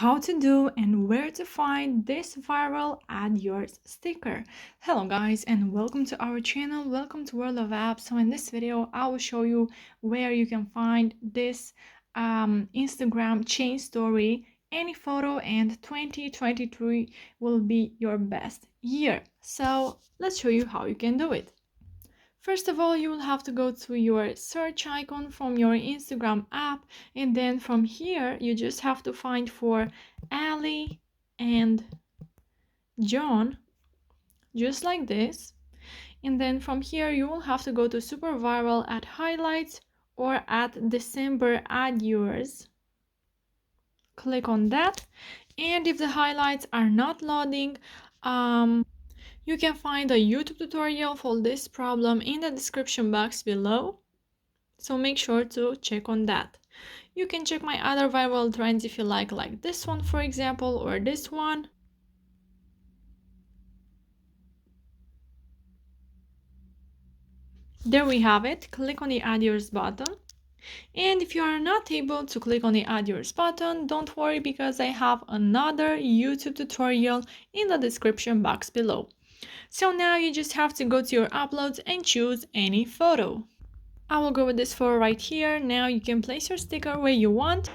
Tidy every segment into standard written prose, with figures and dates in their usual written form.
How to do and where to find this viral Add Yours sticker. Hello guys and welcome to our channel. Welcome to World of Apps. So in this video I will show you where you can find this Instagram chain story, any photo, and 2023 will be your best year. So let's show you how you can do it. First of all, you will have to go to your search icon from your Instagram app, and then from here you just have to find for Ali and John, just like this. And then from here you will have to go to super viral at highlights or at December Add Yours. Click on that, and if the highlights are not loading, you can find a YouTube tutorial for this problem in the description box below, so make sure to check on that. You can check my other viral trends if you like this one for example, or this one. There we have it. Click on the Add Yours button. And if you are not able to click on the Add Yours button, don't worry, because I have another YouTube tutorial in the description box below. So now you just have to go to your uploads and choose any photo. I will go with this photo right here. Now you can place your sticker where you want,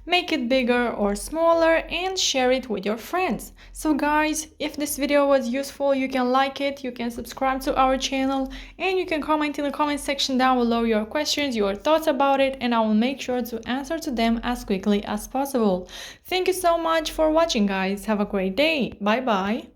make it bigger or smaller, and share it with your friends. So guys, if this video was useful, you can like it, you can subscribe to our channel, and you can comment in the comment section down below your questions, your thoughts about it, and I will make sure to answer to them as quickly as possible. Thank you so much for watching guys. Have a great day. Bye bye.